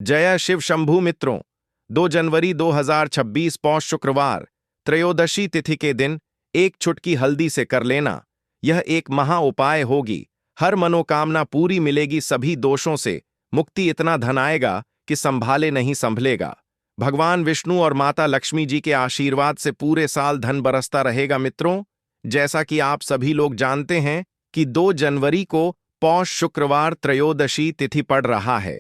जय शिव शंभू मित्रों। 2 जनवरी 2026 पौष शुक्रवार त्रयोदशी तिथि के दिन एक चुटकी हल्दी से कर लेना यह एक महा उपाय होगी। हर मनोकामना पूरी मिलेगी, सभी दोषों से मुक्ति, इतना धन आएगा कि संभाले नहीं संभलेगा। भगवान विष्णु और माता लक्ष्मी जी के आशीर्वाद से पूरे साल धन बरसता रहेगा। मित्रों, जैसा कि आप सभी लोग जानते हैं कि 2 जनवरी को पौष शुक्रवार त्रयोदशी तिथि पड़ रहा है,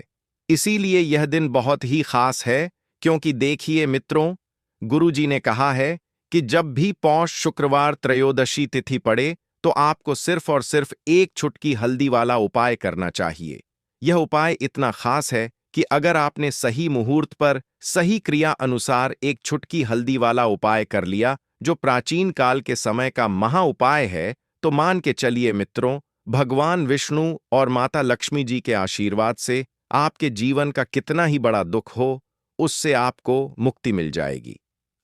इसीलिए यह दिन बहुत ही खास है। क्योंकि देखिए मित्रों, गुरुजी ने कहा है कि जब भी पौष शुक्रवार त्रयोदशी तिथि पड़े तो आपको सिर्फ और सिर्फ एक चुटकी हल्दी वाला उपाय करना चाहिए। यह उपाय इतना खास है कि अगर आपने सही मुहूर्त पर सही क्रिया अनुसार एक चुटकी हल्दी वाला उपाय कर लिया, जो प्राचीन काल के समय का महा उपाय है, तो मान के चलिए मित्रों, भगवान विष्णु और माता लक्ष्मी जी के आशीर्वाद से आपके जीवन का कितना ही बड़ा दुख हो, उससे आपको मुक्ति मिल जाएगी।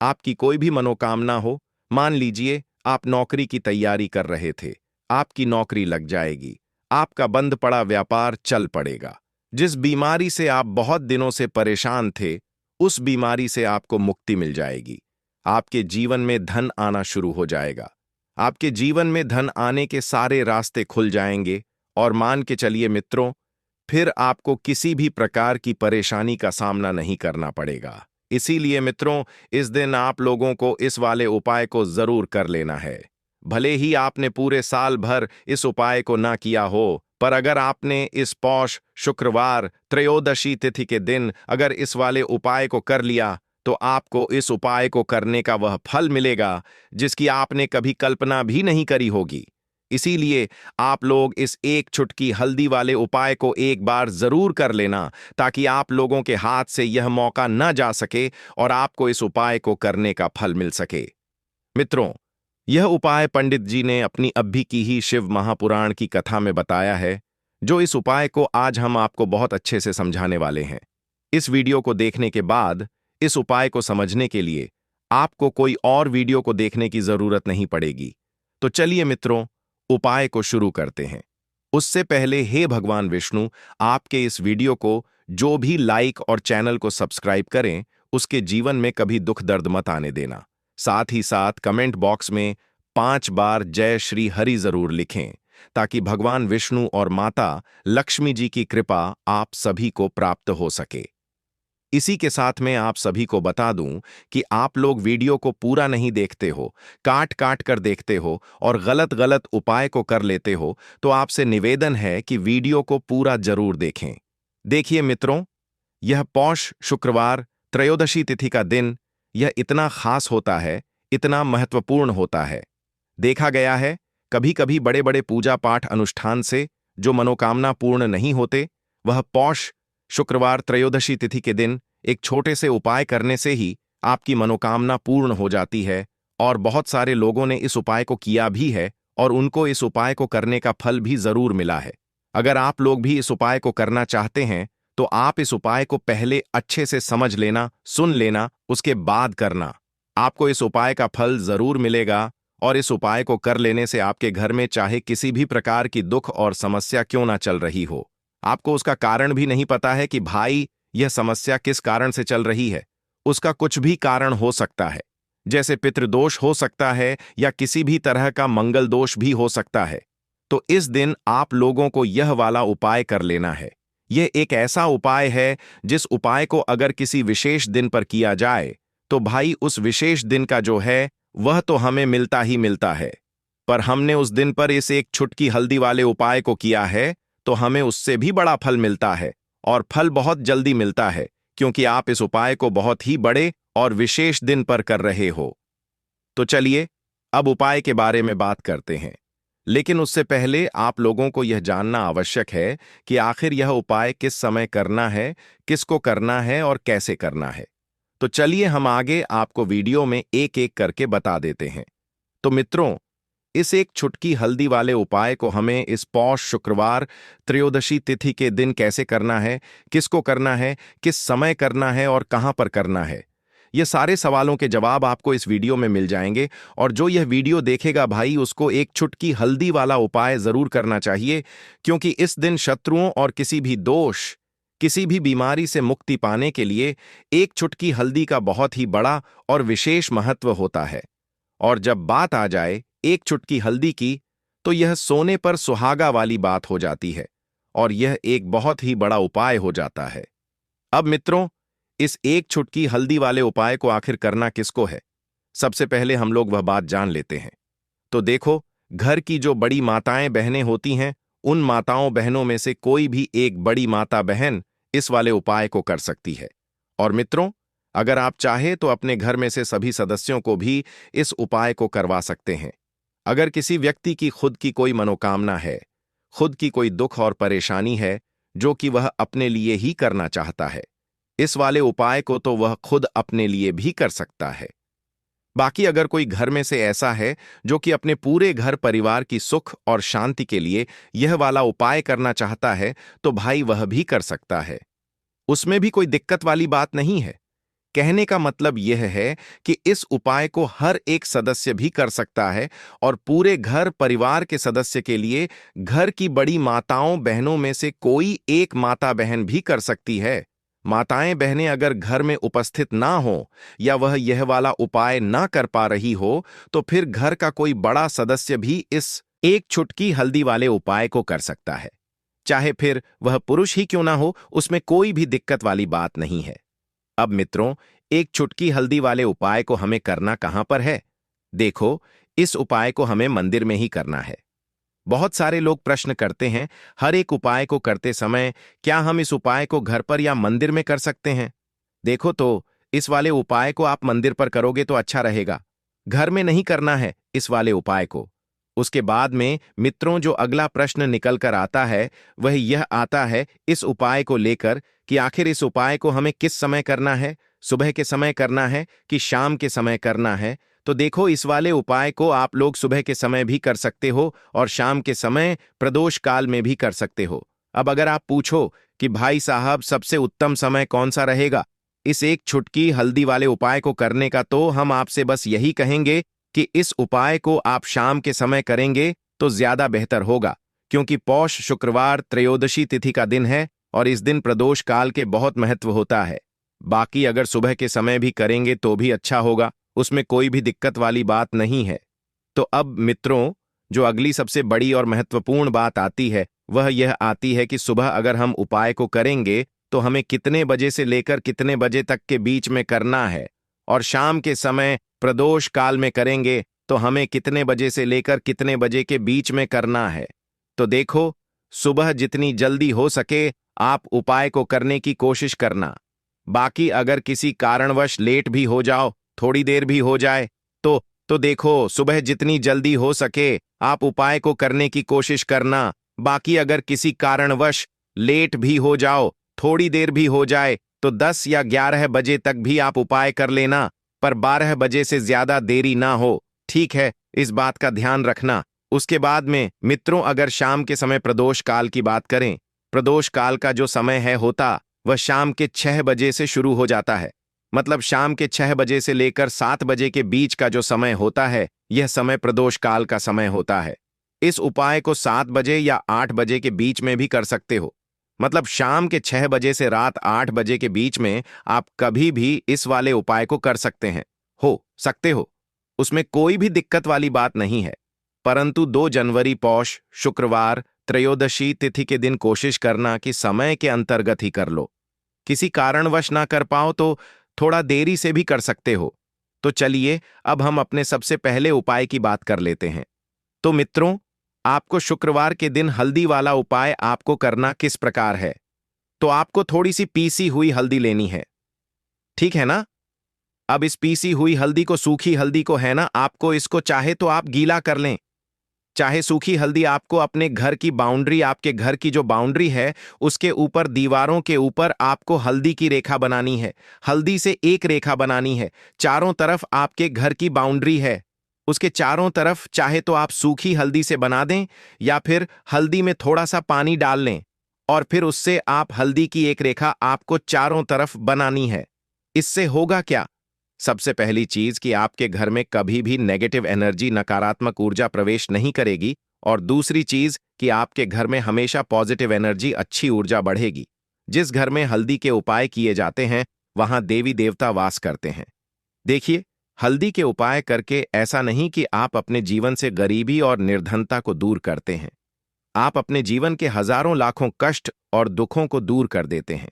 आपकी कोई भी मनोकामना हो, मान लीजिए आप नौकरी की तैयारी कर रहे थे, आपकी नौकरी लग जाएगी, आपका बंद पड़ा व्यापार चल पड़ेगा, जिस बीमारी से आप बहुत दिनों से परेशान थे, उस बीमारी से आपको मुक्ति मिल जाएगी। आपके जीवन में धन आना शुरू हो जाएगा, आपके जीवन में धन आने के सारे रास्ते खुल जाएंगे और मान के चलिए मित्रों, फिर आपको किसी भी प्रकार की परेशानी का सामना नहीं करना पड़ेगा। इसीलिए मित्रों, इस दिन आप लोगों को इस वाले उपाय को जरूर कर लेना है। भले ही आपने पूरे साल भर इस उपाय को ना किया हो, पर अगर आपने इस पौष शुक्रवार त्रयोदशी तिथि के दिन अगर इस वाले उपाय को कर लिया, तो आपको इस उपाय को करने का वह फल मिलेगा जिसकी आपने कभी कल्पना भी नहीं करी होगी। इसीलिए आप लोग इस एक चुटकी हल्दी वाले उपाय को एक बार जरूर कर लेना, ताकि आप लोगों के हाथ से यह मौका न जा सके और आपको इस उपाय को करने का फल मिल सके। मित्रों, यह उपाय पंडित जी ने अपनी अभी की ही शिव महापुराण की कथा में बताया है, जो इस उपाय को आज हम आपको बहुत अच्छे से समझाने वाले हैं। इस वीडियो को देखने के बाद इस उपाय को समझने के लिए आपको कोई और वीडियो को देखने की जरूरत नहीं पड़ेगी। तो चलिए मित्रों, उपाय को शुरू करते हैं। उससे पहले हे भगवान विष्णु, आपके इस वीडियो को जो भी लाइक और चैनल को सब्सक्राइब करें, उसके जीवन में कभी दुख दर्द मत आने देना। साथ ही साथ कमेंट बॉक्स में 5 बार जय श्री हरि जरूर लिखें, ताकि भगवान विष्णु और माता लक्ष्मी जी की कृपा आप सभी को प्राप्त हो सके। इसी के साथ में आप सभी को बता दूं कि आप लोग वीडियो को पूरा नहीं देखते हो, काट काट कर देखते हो और गलत गलत उपाय को कर लेते हो, तो आपसे निवेदन है कि वीडियो को पूरा जरूर देखें। देखिए मित्रों, यह पौष शुक्रवार त्रयोदशी तिथि का दिन यह इतना खास होता है, इतना महत्वपूर्ण होता है। देखा गया है कभी कभी बड़े बड़े पूजा पाठ अनुष्ठान से जो मनोकामना पूर्ण नहीं होते, वह पौष शुक्रवार त्रयोदशी तिथि के दिन एक छोटे से उपाय करने से ही आपकी मनोकामना पूर्ण हो जाती है। और बहुत सारे लोगों ने इस उपाय को किया भी है और उनको इस उपाय को करने का फल भी जरूर मिला है। अगर आप लोग भी इस उपाय को करना चाहते हैं, तो आप इस उपाय को पहले अच्छे से समझ लेना, सुन लेना, उसके बाद करना। आपको इस उपाय का फल जरूर मिलेगा और इस उपाय को कर लेने से आपके घर में चाहे किसी भी प्रकार की दुख और समस्या क्यों ना चल रही हो, आपको उसका कारण भी नहीं पता है कि भाई यह समस्या किस कारण से चल रही है, उसका कुछ भी कारण हो सकता है, जैसे पितृदोष हो सकता है या किसी भी तरह का मंगल दोष भी हो सकता है। तो इस दिन आप लोगों को यह वाला उपाय कर लेना है। यह एक ऐसा उपाय है जिस उपाय को अगर किसी विशेष दिन पर किया जाए, तो भाई उस विशेष दिन का जो है वह तो हमें मिलता ही मिलता है, पर हमने उस दिन पर इस एक चुटकी हल्दी वाले उपाय को किया है तो हमें उससे भी बड़ा फल मिलता है, और फल बहुत जल्दी मिलता है, क्योंकि आप इस उपाय को बहुत ही बड़े और विशेष दिन पर कर रहे हो। तो चलिए अब उपाय के बारे में बात करते हैं, लेकिन उससे पहले आप लोगों को यह जानना आवश्यक है कि आखिर यह उपाय किस समय करना है, किसको करना है और कैसे करना है। तो चलिए हम आगे आपको वीडियो में एक एक करके बता देते हैं। तो मित्रों, इस एक चुटकी हल्दी वाले उपाय को हमें इस पौष शुक्रवार त्रयोदशी तिथि के दिन कैसे करना है, किसको करना है, किस समय करना है और कहां पर करना है, ये सारे सवालों के जवाब आपको इस वीडियो में मिल जाएंगे। और जो यह वीडियो देखेगा भाई, उसको एक चुटकी हल्दी वाला उपाय जरूर करना चाहिए, क्योंकि इस दिन शत्रुओं और किसी भी दोष किसी भी बीमारी से मुक्ति पाने के लिए एक चुटकी हल्दी का बहुत ही बड़ा और विशेष महत्व होता है। और जब बात आ जाए एक चुटकी हल्दी की, तो यह सोने पर सुहागा वाली बात हो जाती है और यह एक बहुत ही बड़ा उपाय हो जाता है। अब मित्रों, इस एक चुटकी हल्दी वाले उपाय को आखिर करना किसको है? सबसे पहले हम लोग वह बात जान लेते हैं। तो देखो, घर की जो बड़ी माताएं बहनें होती हैं, उन माताओं बहनों में से कोई भी एक बड़ी माता बहन इस वाले उपाय को कर सकती है। और मित्रों, अगर आप चाहे तो अपने घर में से सभी सदस्यों को भी इस उपाय को करवा सकते हैं। अगर किसी व्यक्ति की खुद की कोई मनोकामना है, खुद की कोई दुख और परेशानी है जो कि वह अपने लिए ही करना चाहता है, इस वाले उपाय को तो वह खुद अपने लिए भी कर सकता है। बाकी अगर कोई घर में से ऐसा है जो कि अपने पूरे घर परिवार की सुख और शांति के लिए यह वाला उपाय करना चाहता है, तो भाई वह भी कर सकता है। उसमें भी कोई दिक्कत वाली बात नहीं है। कहने का मतलब यह है कि इस उपाय को हर एक सदस्य भी कर सकता है और पूरे घर परिवार के सदस्य के लिए घर की बड़ी माताओं बहनों में से कोई एक माता बहन भी कर सकती है। माताएं बहनें अगर घर में उपस्थित ना हो या वह यह वाला उपाय ना कर पा रही हो, तो फिर घर का कोई बड़ा सदस्य भी इस एक चुटकी हल्दी वाले उपाय को कर सकता है। चाहे फिर वह पुरुष ही क्यों ना हो, उसमें कोई भी दिक्कत वाली बात नहीं है। अब मित्रों, एक चुटकी हल्दी वाले उपाय को हमें करना कहां पर है? देखो, इस उपाय को हमें मंदिर में ही करना है। बहुत सारे लोग प्रश्न करते हैं, हर एक उपाय को करते समय क्या हम इस उपाय को घर पर या मंदिर में कर सकते हैं? देखो, तो इस वाले उपाय को आप मंदिर पर करोगे तो अच्छा रहेगा। घर में नहीं करना है इस वाले उपाय को। उसके बाद में मित्रों, जो अगला प्रश्न निकल कर आता है वह यह आता है इस उपाय को लेकर कि आखिर इस उपाय को हमें किस समय करना है? सुबह के समय करना है कि शाम के समय करना है? तो देखो, इस वाले उपाय को आप लोग सुबह के समय भी कर सकते हो और शाम के समय प्रदोष काल में भी कर सकते हो। अब अगर आप पूछो कि भाई साहब सबसे उत्तम समय कौन सा रहेगा इस एक चुटकी हल्दी वाले उपाय को करने का, तो हम आपसे बस यही कहेंगे कि इस उपाय को आप शाम के समय करेंगे तो ज्यादा बेहतर होगा, क्योंकि पौष शुक्रवार त्रयोदशी तिथि का दिन है और इस दिन प्रदोष काल के बहुत महत्व होता है। बाकी अगर सुबह के समय भी करेंगे तो भी अच्छा होगा, उसमें कोई भी दिक्कत वाली बात नहीं है। तो अब मित्रों, जो अगली सबसे बड़ी और महत्वपूर्ण बात आती है वह यह आती है कि सुबह अगर हम उपाय को करेंगे तो हमें कितने बजे से लेकर कितने बजे तक के बीच में करना है, और शाम के समय प्रदोष काल में करेंगे तो हमें कितने बजे से लेकर कितने बजे के बीच में करना है। तो देखो, सुबह जितनी जल्दी हो सके आप उपाय को करने की कोशिश करना। बाकी अगर किसी कारणवश लेट भी हो जाओ, थोड़ी देर भी हो जाए, तो देखो, सुबह जितनी जल्दी हो सके आप उपाय को करने की कोशिश करना। बाकी अगर किसी कारणवश लेट भी हो जाओ, थोड़ी देर भी हो जाए, तो 10 या 11 बजे तक भी आप उपाय कर लेना, पर 12 बजे से ज्यादा देरी ना हो। ठीक है, इस बात का ध्यान रखना। उसके बाद में मित्रों, अगर शाम के समय प्रदोष काल की बात करें, प्रदोष काल का जो समय है होता वह शाम के 6 बजे से शुरू हो जाता है। मतलब शाम के 6 बजे से लेकर 7 बजे के बीच का जो समय होता है, यह समय प्रदोष काल का समय होता है। इस उपाय को 7 बजे या 8 बजे के बीच में भी कर सकते हो। मतलब शाम के 6 बजे से रात 8 बजे के बीच में आप कभी भी इस वाले उपाय को कर सकते हो। उसमें कोई भी दिक्कत वाली बात नहीं है। परंतु 2 जनवरी पौष शुक्रवार त्रयोदशी तिथि के दिन कोशिश करना कि समय के अंतर्गत ही कर लो। किसी कारणवश ना कर पाओ तो थोड़ा देरी से भी कर सकते हो। तो चलिए, अब हम अपने सबसे पहले उपाय की बात कर लेते हैं। तो मित्रों, आपको शुक्रवार के दिन हल्दी वाला उपाय आपको करना किस प्रकार है? तो आपको थोड़ी सी पीसी हुई हल्दी लेनी है, ठीक है ना? अब इस पीसी हुई हल्दी को, सूखी हल्दी को है ना, आपको इसको चाहे तो आप गीला कर लें, चाहे सूखी हल्दी आपको अपने घर की बाउंड्री, आपके घर की जो बाउंड्री है उसके ऊपर, दीवारों के ऊपर आपको हल्दी की रेखा बनानी है। हल्दी से एक रेखा बनानी है। चारों तरफ आपके घर की बाउंड्री है, उसके चारों तरफ चाहे तो आप सूखी हल्दी से बना दें या फिर हल्दी में थोड़ा सा पानी डाल लें और फिर उससे आप हल्दी की एक रेखा आपको चारों तरफ बनानी है। इससे होगा क्या? सबसे पहली चीज कि आपके घर में कभी भी नेगेटिव एनर्जी, नकारात्मक ऊर्जा प्रवेश नहीं करेगी, और दूसरी चीज कि आपके घर में हमेशा पॉजिटिव एनर्जी, अच्छी ऊर्जा बढ़ेगी। जिस घर में हल्दी के उपाय किए जाते हैं वहां देवी देवता वास करते हैं। देखिए, हल्दी के उपाय करके ऐसा नहीं कि आप अपने जीवन से गरीबी और निर्धनता को दूर करते हैं, आप अपने जीवन के हजारों लाखों कष्ट और दुखों को दूर कर देते हैं।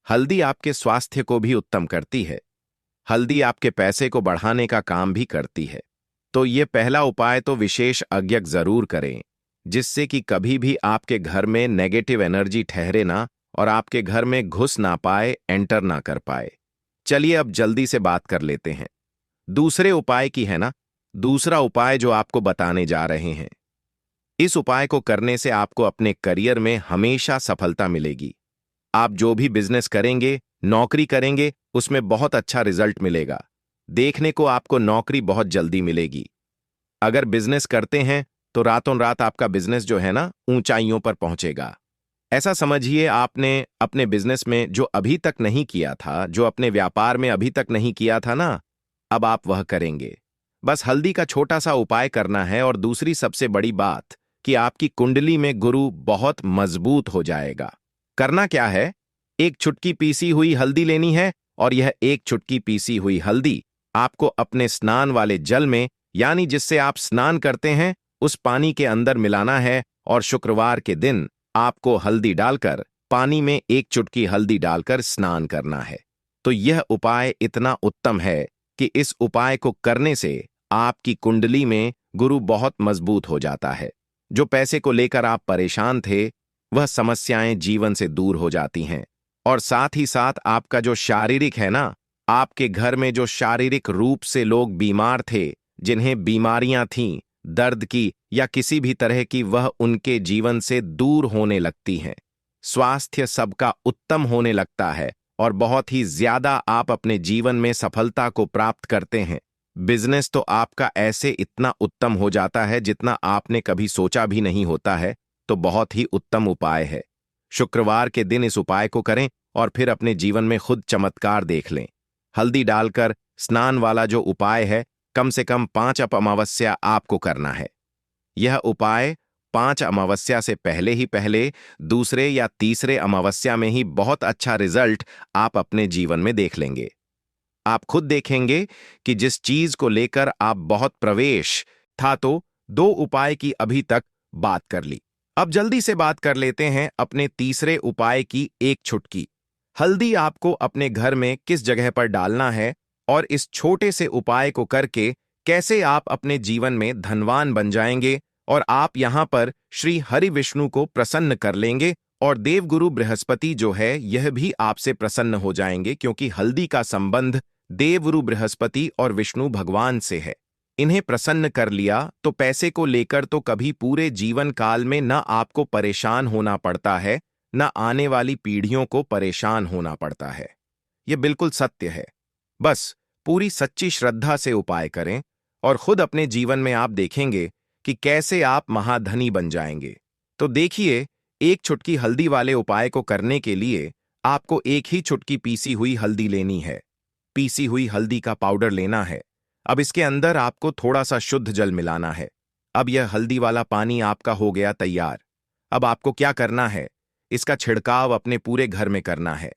हल्दी आपके स्वास्थ्य को भी उत्तम करती है। हल्दी आपके पैसे को बढ़ाने का काम भी करती है। तो ये पहला उपाय तो विशेष यज्ञ जरूर करें, जिससे कि कभी भी आपके घर में नेगेटिव एनर्जी ठहरे ना और आपके घर में घुस ना पाए, एंटर ना कर पाए। चलिए अब जल्दी से बात कर लेते हैं दूसरे उपाय की, है ना। दूसरा उपाय जो आपको बताने जा रहे हैं, इस उपाय को करने से आपको अपने करियर में हमेशा सफलता मिलेगी। आप जो भी बिजनेस करेंगे, नौकरी करेंगे, उसमें बहुत अच्छा रिजल्ट मिलेगा। देखने को आपको नौकरी बहुत जल्दी मिलेगी। अगर बिजनेस करते हैं तो रातों रात आपका बिजनेस जो है ना ऊंचाइयों पर पहुंचेगा। ऐसा समझिए, आपने अपने बिजनेस में जो अभी तक नहीं किया था, जो अपने व्यापार में अभी तक नहीं किया था ना, अब आप वह करेंगे। बस हल्दी का छोटा सा उपाय करना है। और दूसरी सबसे बड़ी बात कि आपकी कुंडली में गुरु बहुत मजबूत हो जाएगा। करना क्या है, एक चुटकी पीसी हुई हल्दी लेनी है और यह एक चुटकी पीसी हुई हल्दी आपको अपने स्नान वाले जल में, यानी जिससे आप स्नान करते हैं, उस पानी के अंदर मिलाना है। और शुक्रवार के दिन आपको हल्दी डालकर, पानी में एक चुटकी हल्दी डालकर स्नान करना है। तो यह उपाय इतना उत्तम है कि इस उपाय को करने से आपकी कुंडली में गुरु बहुत मजबूत हो जाता है। जो पैसे को लेकर आप परेशान थे, वह समस्याएं जीवन से दूर हो जाती हैं। और साथ ही साथ आपका जो शारीरिक है ना, आपके घर में जो शारीरिक रूप से लोग बीमार थे, जिन्हें बीमारियां थीं, दर्द की या किसी भी तरह की, वह उनके जीवन से दूर होने लगती हैं। स्वास्थ्य सबका उत्तम होने लगता है और बहुत ही ज्यादा आप अपने जीवन में सफलता को प्राप्त करते हैं। बिजनेस तो आपका ऐसे इतना उत्तम हो जाता है जितना आपने कभी सोचा भी नहीं होता है। तो बहुत ही उत्तम उपाय है। शुक्रवार के दिन इस उपाय को करें और फिर अपने जीवन में खुद चमत्कार देख लें। हल्दी डालकर स्नान वाला जो उपाय है, कम से कम 5 अमावस्या आपको करना है। यह उपाय 5 अमावस्या से पहले, दूसरे या तीसरे अमावस्या में ही बहुत अच्छा रिजल्ट आप अपने जीवन में देख लेंगे। आप खुद देखेंगे कि जिस चीज को लेकर आप बहुत प्रवेश था, तो 2 उपाय की अभी तक बात कर ली। अब जल्दी से बात कर लेते हैं अपने तीसरे उपाय की। एक चुटकी हल्दी आपको अपने घर में किस जगह पर डालना है और इस छोटे से उपाय को करके कैसे आप अपने जीवन में धनवान बन जाएंगे और आप यहां पर श्री हरि विष्णु को प्रसन्न कर लेंगे। और देवगुरु बृहस्पति जो है, यह भी आपसे प्रसन्न हो जाएंगे, क्योंकि हल्दी का संबंध देवगुरु बृहस्पति और विष्णु भगवान से है। इन्हें प्रसन्न कर लिया तो पैसे को लेकर तो कभी पूरे जीवन काल में न आपको परेशान होना पड़ता है, न आने वाली पीढ़ियों को परेशान होना पड़ता है। यह बिल्कुल सत्य है। बस पूरी सच्ची श्रद्धा से उपाय करें और खुद अपने जीवन में आप देखेंगे कि कैसे आप महाधनी बन जाएंगे। तो देखिए, एक चुटकी हल्दी वाले उपाय को करने के लिए आपको एक ही चुटकी पीसी हुई हल्दी लेनी है। पीसी हुई हल्दी का पाउडर लेना है। अब इसके अंदर आपको थोड़ा सा शुद्ध जल मिलाना है। अब यह हल्दी वाला पानी आपका हो गया तैयार। अब आपको क्या करना है, इसका छिड़काव अपने पूरे घर में करना है।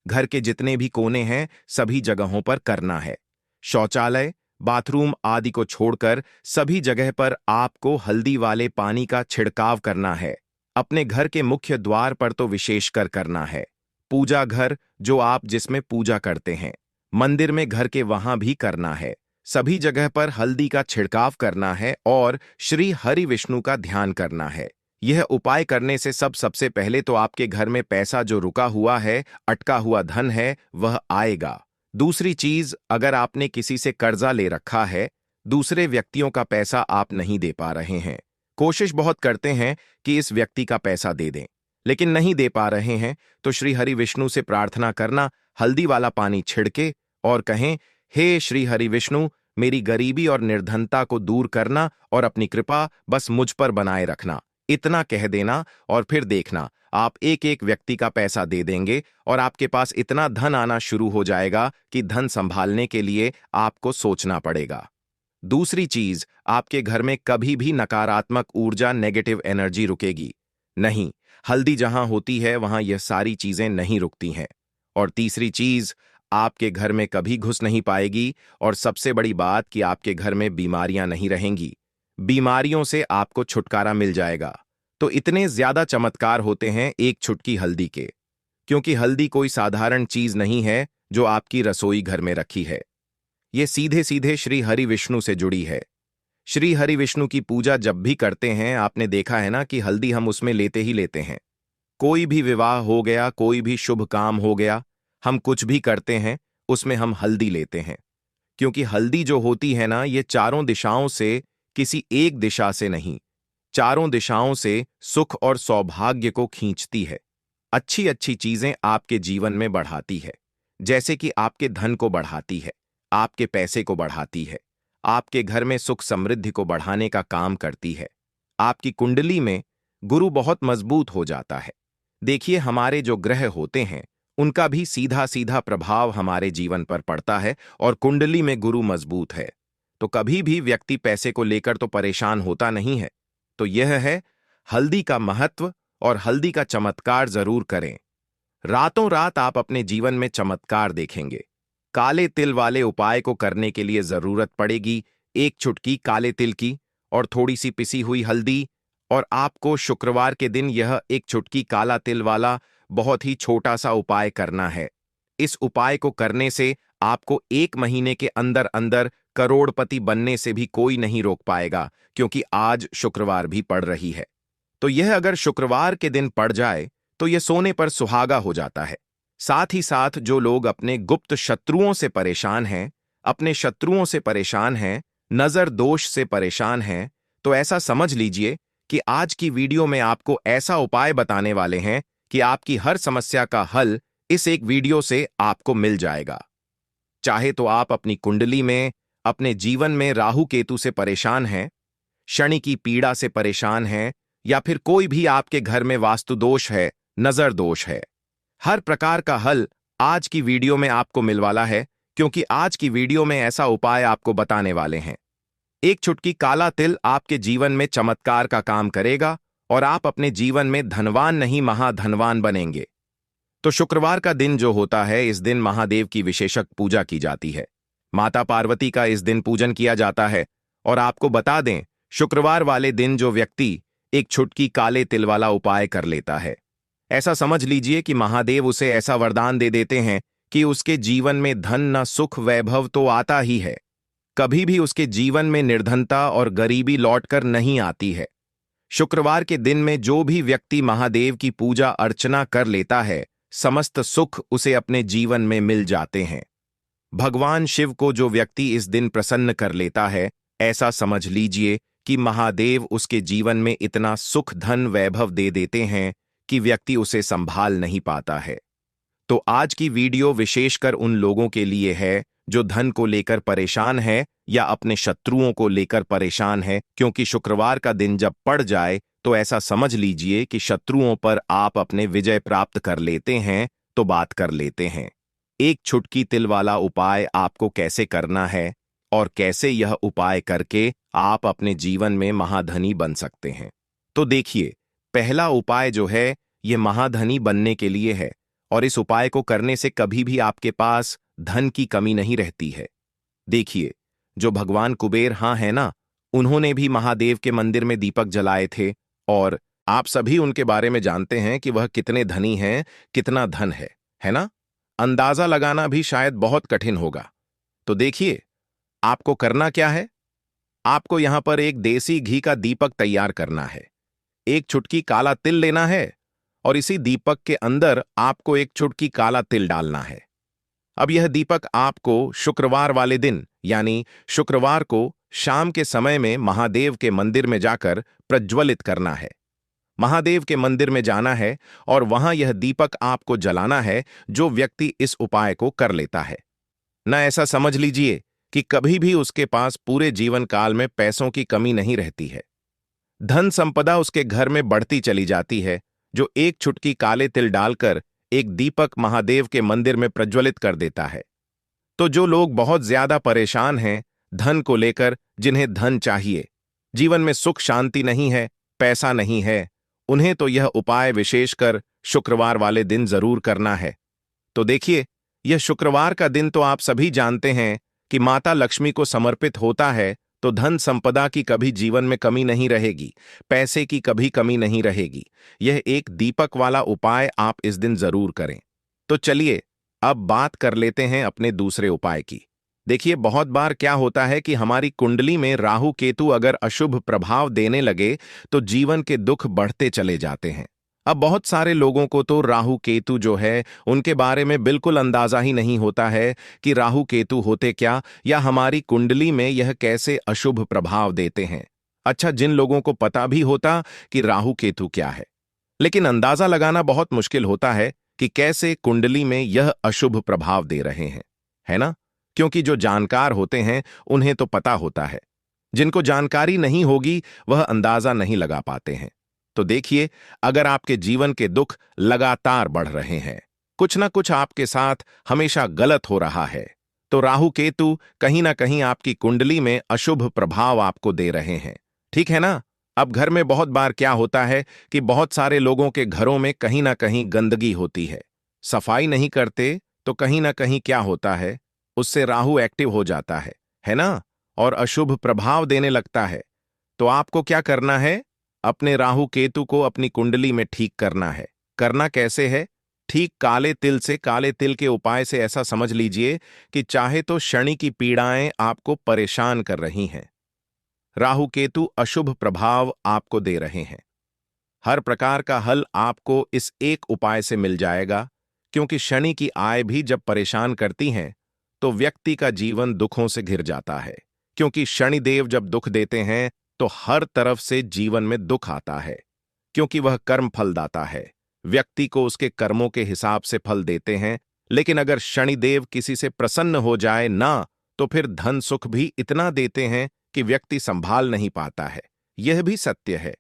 घर के जितने भी कोने हैं, सभी जगहों पर करना है। शौचालय, बाथरूम आदि को छोड़कर सभी जगह पर आपको हल्दी वाले पानी का छिड़काव करना है। अपने घर के मुख्य द्वार पर तो विशेषकर करना है। पूजा घर, जो आप जिसमें पूजा करते हैं, मंदिर में घर के वहां भी करना है। सभी जगह पर हल्दी का छिड़काव करना है और श्री हरि विष्णु का ध्यान करना है। यह उपाय करने से सबसे पहले तो आपके घर में पैसा जो रुका हुआ है, अटका हुआ धन है, वह आएगा। दूसरी चीज, अगर आपने किसी से कर्जा ले रखा है, दूसरे व्यक्तियों का पैसा आप नहीं दे पा रहे हैं, कोशिश बहुत करते हैं कि इस व्यक्ति का पैसा दे दें, लेकिन नहीं दे पा रहे हैं, तो श्री हरि विष्णु से प्रार्थना करना, हल्दी वाला पानी छिड़के और कहें, हे श्री हरि विष्णु, मेरी गरीबी और निर्धनता को दूर करना और अपनी कृपा बस मुझ पर बनाए रखना। इतना कह देना और फिर देखना, आप एक एक व्यक्ति का पैसा दे देंगे और आपके पास इतना धन आना शुरू हो जाएगा कि धन संभालने के लिए आपको सोचना पड़ेगा। दूसरी चीज, आपके घर में कभी भी नकारात्मक ऊर्जा, नेगेटिव एनर्जी रुकेगी नहीं। हल्दी जहां होती है वहां यह सारी चीजें नहीं रुकती हैं। और तीसरी चीज, आपके घर में कभी घुस नहीं पाएगी। और सबसे बड़ी बात कि आपके घर में बीमारियां नहीं रहेंगी। बीमारियों से आपको छुटकारा मिल जाएगा। तो इतने ज्यादा चमत्कार होते हैं एक चुटकी हल्दी के, क्योंकि हल्दी कोई साधारण चीज नहीं है जो आपकी रसोई घर में रखी है। ये सीधे सीधे श्री हरि विष्णु से जुड़ी है। श्री हरि विष्णु की पूजा जब भी करते हैं, आपने देखा है ना कि हल्दी हम उसमें लेते ही लेते हैं। कोई भी विवाह हो गया, कोई भी शुभ काम हो गया, हम कुछ भी करते हैं उसमें हम हल्दी लेते हैं। क्योंकि हल्दी जो होती है ना, ये चारों दिशाओं से, किसी एक दिशा से नहीं, चारों दिशाओं से सुख और सौभाग्य को खींचती है। अच्छी अच्छी चीजें आपके जीवन में बढ़ाती है। जैसे कि आपके धन को बढ़ाती है, आपके पैसे को बढ़ाती है, आपके घर में सुख समृद्धि को बढ़ाने का काम करती है। आपकी कुंडली में गुरु बहुत मजबूत हो जाता है। देखिए, हमारे जो ग्रह होते हैं उनका भी सीधा सीधा प्रभाव हमारे जीवन पर पड़ता है, और कुंडली में गुरु मजबूत है तो कभी भी व्यक्ति पैसे को लेकर तो परेशान होता नहीं है। तो यह है हल्दी का महत्व, और हल्दी का चमत्कार जरूर करें। रातों रात आप अपने जीवन में चमत्कार देखेंगे। काले तिल वाले उपाय को करने के लिए जरूरत पड़ेगी एक चुटकी काले तिल की और थोड़ी सी पिसी हुई हल्दी। और आपको शुक्रवार के दिन यह एक चुटकी काला तिल वाला बहुत ही छोटा सा उपाय करना है। इस उपाय को करने से आपको 1 महीने के अंदर अंदर करोड़पति बनने से भी कोई नहीं रोक पाएगा, क्योंकि आज शुक्रवार भी पड़ रही है। तो यह अगर शुक्रवार के दिन पड़ जाए तो यह सोने पर सुहागा हो जाता है। साथ ही साथ जो लोग अपने गुप्त शत्रुओं से परेशान हैं, अपने शत्रुओं से परेशान हैं, नजर दोष से परेशान हैं, तो ऐसा समझ लीजिए कि आज की वीडियो में आपको ऐसा उपाय बताने वाले हैं कि आपकी हर समस्या का हल इस एक वीडियो से आपको मिल जाएगा। चाहे तो आप अपनी कुंडली में, अपने जीवन में राहु केतु से परेशान हैं, शनि की पीड़ा से परेशान हैं, या फिर कोई भी आपके घर में वास्तु दोष है, नजर दोष है, हर प्रकार का हल आज की वीडियो में आपको मिलवाला है। क्योंकि आज की वीडियो में ऐसा उपाय आपको बताने वाले हैं। एक चुटकी काला तिल आपके जीवन में चमत्कार का काम करेगा और आप अपने जीवन में धनवान नहीं महाधनवान बनेंगे। तो शुक्रवार का दिन जो होता है, इस दिन महादेव की विशेषक पूजा की जाती है। माता पार्वती का इस दिन पूजन किया जाता है। और आपको बता दें, शुक्रवार वाले दिन जो व्यक्ति एक चुटकी काले तिल वाला उपाय कर लेता है, ऐसा समझ लीजिए कि महादेव उसे ऐसा वरदान दे देते हैं कि उसके जीवन में धन न सुख वैभव तो आता ही है, कभी भी उसके जीवन में निर्धनता और गरीबी लौटकर नहीं आती है। शुक्रवार के दिन में जो भी व्यक्ति महादेव की पूजा अर्चना कर लेता है, समस्त सुख उसे अपने जीवन में मिल जाते हैं। भगवान शिव को जो व्यक्ति इस दिन प्रसन्न कर लेता है, ऐसा समझ लीजिए कि महादेव उसके जीवन में इतना सुख धन वैभव दे देते हैं कि व्यक्ति उसे संभाल नहीं पाता है। तो आज की वीडियो विशेषकर उन लोगों के लिए है जो धन को लेकर परेशान है या अपने शत्रुओं को लेकर परेशान है, क्योंकि शुक्रवार का दिन जब पड़ जाए तो ऐसा समझ लीजिए कि शत्रुओं पर आप अपने विजय प्राप्त कर लेते हैं। तो बात कर लेते हैं एक चुटकी तिल वाला उपाय आपको कैसे करना है और कैसे यह उपाय करके आप अपने जीवन में महाधनी बन सकते हैं। तो देखिए, पहला उपाय जो है यह महाधनी बनने के लिए है, और इस उपाय को करने से कभी भी आपके पास धन की कमी नहीं रहती है। देखिए, जो भगवान कुबेर हाँ है ना, उन्होंने भी महादेव के मंदिर में दीपक जलाए थे, और आप सभी उनके बारे में जानते हैं कि वह कितने धनी हैं, कितना धन है ना? अंदाजा लगाना भी शायद बहुत कठिन होगा। तो देखिए, आपको करना क्या है। आपको यहां पर एक देसी घी का दीपक तैयार करना है, एक चुटकी काला तिल लेना है, और इसी दीपक के अंदर आपको एक चुटकी काला तिल डालना है। अब यह दीपक आपको शुक्रवार वाले दिन, यानी शुक्रवार को शाम के समय में महादेव के मंदिर में जाकर प्रज्वलित करना है। महादेव के मंदिर में जाना है और वहां यह दीपक आपको जलाना है, जो व्यक्ति इस उपाय को कर लेता है न, ऐसा समझ लीजिए कि कभी भी उसके पास पूरे जीवन काल में पैसों की कमी नहीं रहती है। धन संपदा उसके घर में बढ़ती चली जाती है, जो एक चुटकी काले तिल डालकर एक दीपक महादेव के मंदिर में प्रज्वलित कर देता है। तो जो लोग बहुत ज्यादा परेशान हैं धन को लेकर, जिन्हें धन चाहिए, जीवन में सुख शांति नहीं है, पैसा नहीं है, उन्हें तो यह उपाय विशेषकर शुक्रवार वाले दिन जरूर करना है। तो देखिए, यह शुक्रवार का दिन तो आप सभी जानते हैं कि माता लक्ष्मी को समर्पित होता है, तो धन संपदा की कभी जीवन में कमी नहीं रहेगी, पैसे की कभी कमी नहीं रहेगी। यह एक दीपक वाला उपाय आप इस दिन जरूर करें। तो चलिए अब बात कर लेते हैं अपने दूसरे उपाय की। देखिए, बहुत बार क्या होता है कि हमारी कुंडली में राहु केतु अगर अशुभ प्रभाव देने लगे तो जीवन के दुख बढ़ते चले जाते हैं। अब बहुत सारे लोगों को तो राहु केतु जो है उनके बारे में बिल्कुल अंदाजा ही नहीं होता है कि राहु केतु होते क्या, या हमारी कुंडली में यह कैसे अशुभ प्रभाव देते हैं। अच्छा, जिन लोगों को पता भी होता कि राहु केतु क्या है, लेकिन अंदाजा लगाना बहुत मुश्किल होता है कि कैसे कुंडली में यह अशुभ प्रभाव दे रहे हैं, है ना? क्योंकि जो जानकार होते हैं उन्हें तो पता होता है, जिनको जानकारी नहीं होगी वह अंदाजा नहीं लगा पाते हैं। तो देखिए, अगर आपके जीवन के दुख लगातार बढ़ रहे हैं, कुछ ना कुछ आपके साथ हमेशा गलत हो रहा है, तो राहु केतु कहीं ना कहीं आपकी कुंडली में अशुभ प्रभाव आपको दे रहे हैं। ठीक है ना? अब घर में बहुत बार क्या होता है कि बहुत सारे लोगों के घरों में कहीं ना कहीं गंदगी होती है, सफाई नहीं करते, तो कहीं ना कहीं क्या होता है, उससे राहु एक्टिव हो जाता है ना? और अशुभ प्रभाव देने लगता है। तो आपको क्या करना है? अपने राहु केतु को अपनी कुंडली में ठीक करना है। करना कैसे है? ठीक काले तिल से, काले तिल के उपाय से ऐसा समझ लीजिए कि चाहे तो शनि की पीड़ाएं आपको परेशान कर रही हैं, राहु केतु अशुभ प्रभाव आपको दे रहे हैं, हर प्रकार का हल आपको इस एक उपाय से मिल जाएगा। क्योंकि शनि की आय भी जब परेशान करती हैं तो व्यक्ति का जीवन दुखों से घिर जाता है। क्योंकि शनिदेव जब दुख देते हैं तो हर तरफ से जीवन में दुख आता है, क्योंकि वह कर्म फलदाता है, व्यक्ति को उसके कर्मों के हिसाब से फल देते हैं। लेकिन अगर शनिदेव किसी से प्रसन्न हो जाए ना, तो फिर धन सुख भी इतना देते हैं कि व्यक्ति संभाल नहीं पाता है। यह भी सत्य है।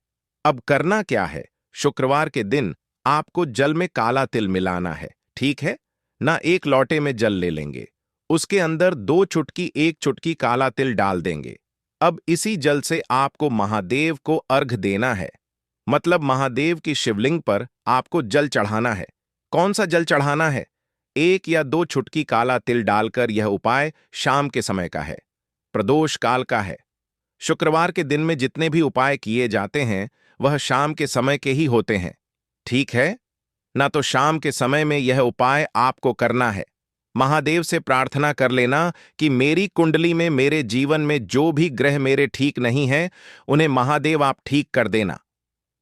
अब करना क्या है? शुक्रवार के दिन आपको जल में काला तिल मिलाना है, ठीक है ना? एक लोटे में जल ले लेंगे, उसके अंदर 2 चुटकी 1 चुटकी काला तिल डाल देंगे। अब इसी जल से आपको महादेव को अर्घ देना है, मतलब महादेव की शिवलिंग पर आपको जल चढ़ाना है। कौन सा जल चढ़ाना है? 1 या 2 चुटकी काला तिल डालकर। यह उपाय शाम के समय का है, प्रदोष काल का है। शुक्रवार के दिन में जितने भी उपाय किए जाते हैं वह शाम के समय के ही होते हैं, ठीक है ना? तो शाम के समय में यह उपाय आपको करना है। महादेव से प्रार्थना कर लेना कि मेरी कुंडली में, मेरे जीवन में जो भी ग्रह मेरे ठीक नहीं हैं, उन्हें महादेव आप ठीक कर देना।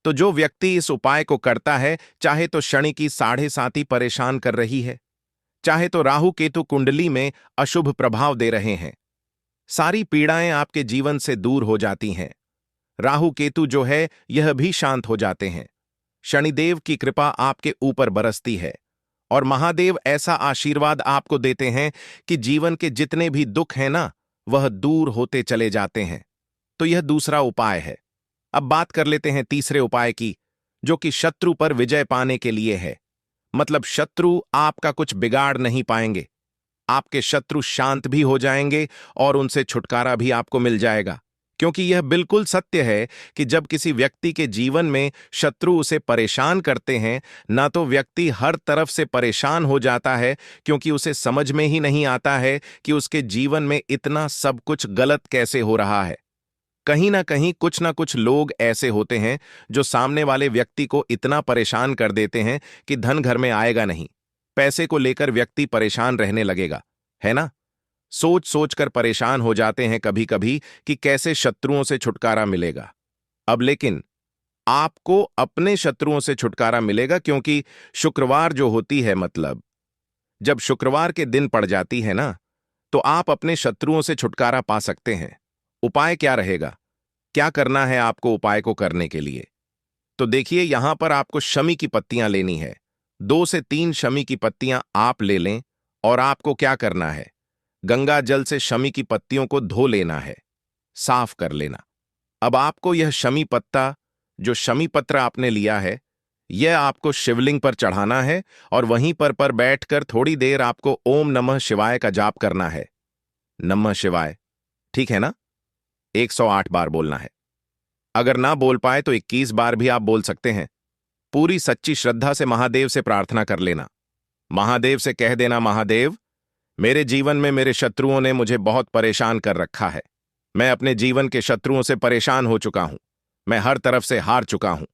तो जो व्यक्ति इस उपाय को करता है, चाहे तो शनि की 7.5 परेशान कर रही है, चाहे तो राहु केतु कुंडली में अशुभ प्रभाव दे रहे हैं, सारी पीड़ाएं आपके जीवन से दूर हो जाती हैं। राहु केतु जो है यह भी शांत हो जाते हैं। शनिदेव की कृपा आपके ऊपर बरसती है और महादेव ऐसा आशीर्वाद आपको देते हैं कि जीवन के जितने भी दुख हैं ना, वह दूर होते चले जाते हैं। तो यह दूसरा उपाय है। अब बात कर लेते हैं तीसरे उपाय की, जो कि शत्रु पर विजय पाने के लिए है। मतलब शत्रु आपका कुछ बिगाड़ नहीं पाएंगे, आपके शत्रु शांत भी हो जाएंगे और उनसे छुटकारा भी आपको मिल जाएगा। क्योंकि यह बिल्कुल सत्य है कि जब किसी व्यक्ति के जीवन में शत्रु उसे परेशान करते हैं ना, तो व्यक्ति हर तरफ से परेशान हो जाता है, क्योंकि उसे समझ में ही नहीं आता है कि उसके जीवन में इतना सब कुछ गलत कैसे हो रहा है। कहीं ना कुछ लोग ऐसे होते हैं जो सामने वाले व्यक्ति को इतना परेशान कर देते हैं कि धन घर में आएगा नहीं, पैसे को लेकर व्यक्ति परेशान रहने लगेगा, है ना? सोच सोच कर परेशान हो जाते हैं कभी कभी कि कैसे शत्रुओं से छुटकारा मिलेगा। अब लेकिन आपको अपने शत्रुओं से छुटकारा मिलेगा, क्योंकि शुक्रवार जो होती है, मतलब जब शुक्रवार के दिन पड़ जाती है ना, तो आप अपने शत्रुओं से छुटकारा पा सकते हैं। उपाय क्या रहेगा? क्या करना है आपको उपाय को करने के लिए? तो देखिए, यहां पर आपको शमी की पत्तियां लेनी है। 2 से 3 शमी की पत्तियां आप ले लें और आपको क्या करना है? गंगा जल से शमी की पत्तियों को धो लेना है, साफ कर लेना। अब आपको यह शमी पत्ता, जो शमी पत्र आपने लिया है, यह आपको शिवलिंग पर चढ़ाना है और वहीं पर बैठकर थोड़ी देर आपको ओम नमः शिवाय का जाप करना है। नमः शिवाय, ठीक है ना? 108 बार बोलना है। अगर ना बोल पाए तो 21 बार भी आप बोल सकते हैं, पूरी सच्ची श्रद्धा से महादेव से प्रार्थना कर लेना। महादेव से कह देना, महादेव, मेरे जीवन में मेरे शत्रुओं ने मुझे बहुत परेशान कर रखा है। मैं अपने जीवन के शत्रुओं से परेशान हो चुका हूं। मैं हर तरफ से हार चुका हूं।